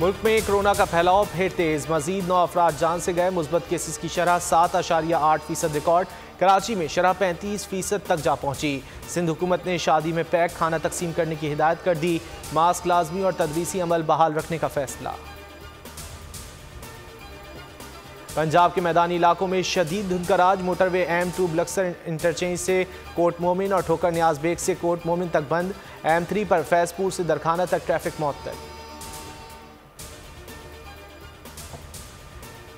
मुल्क में कोरोना का फैलाव फिर तेज, मजीद 9 अफराद जान से गए। मुस्बत केसेस की शरह 7.8% रिकॉर्ड। कराची में शरह 35% तक जा पहुंची। सिंध हुकूमत ने शादी में पैक खाना तकसीम करने की हिदायत कर दी। मास्क लाजमी और तदरीसी अमल बहाल रखने का फैसला। पंजाब के मैदानी इलाकों में शदीद धुंधकराज। मोटरवे M2 बलक्सर इंटरचेंज से कोट मोमिन और ठोकर न्याज बेग से कोट मोमिन तक बंद। M3 पर फैजपुर से दरखाना तक ट्रैफिक मअतल।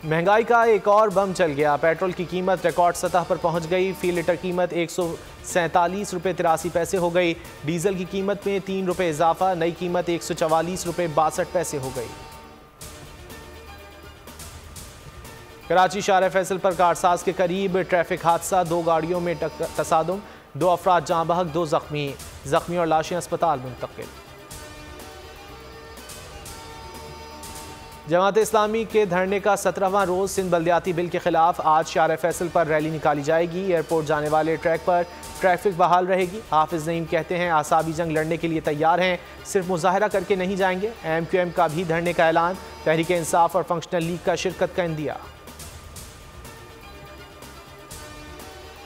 महंगाई का एक और बम चल गया। पेट्रोल की कीमत रिकॉर्ड सतह पर पहुंच गई। फी लीटर कीमत 147 रुपये 83 पैसे हो गई। डीजल की कीमत में 3 रुपये इजाफा। नई कीमत 144 रुपये 62 पैसे हो गई। कराची शार फैसल पर कारसाज के करीब ट्रैफिक हादसा। 2 गाड़ियों में तसादुम, 2 अफराद जाँ बहक, 2 जख्मी और लाशें अस्पताल मुंतकिल। जमात इस्लामी के धरने का 17वां रोज। सिंध बल्दियाती बिल के खिलाफ आज शार फैसल पर रैली निकाली जाएगी। एयरपोर्ट जाने वाले ट्रैक पर ट्रैफिक बहाल रहेगी। हाफिज नईम कहते हैं आसाबी जंग लड़ने के लिए तैयार हैं, सिर्फ मुजाहरा करके नहीं जाएंगे। MQM का भी धरने का ऐलान। तहरीक इंसाफ और फंक्शनल लीग का शिरकत का इंदिया।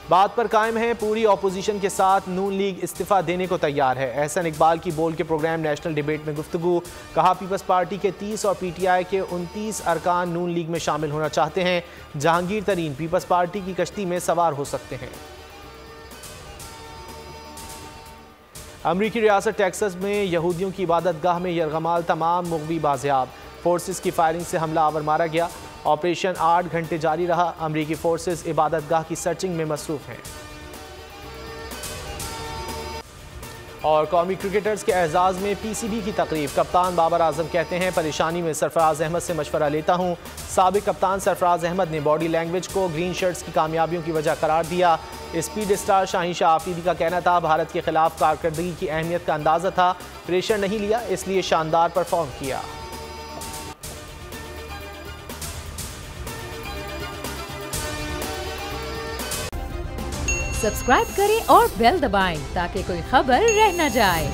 बात पर कायम है, पूरी अपोजिशन के साथ नून लीग इस्तीफा देने को तैयार है। एहसन इकबाल की बोल के प्रोग्राम नेशनल डिबेट में गुफ्तगू। कहा पीपल्स पार्टी के 30 और PTI के 29 अरकान नून लीग में शामिल होना चाहते हैं। जहांगीर तरीन पीपल्स पार्टी की कश्ती में सवार हो सकते हैं। अमरीकी रियासत टेक्सास में यहूदियों की इबादत गाह में यरगमाल तमाम मुग़वी बाजियाब। फोर्सेस की फायरिंग से हमला आवर मारा गया। ऑपरेशन 8 घंटे जारी रहा। अमरीकी फोर्सेस इबादत गाह की सर्चिंग में मसरूफ हैं। और कौमी क्रिकेटर्स के एजाज़ में PCB की तकरीब। कप्तान बाबर आजम कहते हैं परेशानी में सरफराज अहमद से मशवरा लेता हूँ। साबिक कप्तान सरफराज अहमद ने बॉडी लैंग्वेज को ग्रीन शर्ट्स की कामयाबियों की वजह करार दिया। स्पीड स्टार शाहीन शाह आफरीदी का कहना था भारत के खिलाफ कारकर्दगी की अहमियत का अंदाजा था, प्रेशर नहीं लिया, इसलिए शानदार परफॉर्म किया। सब्सक्राइब करें और बेल दबाएं ताकि कोई खबर रह न जाए।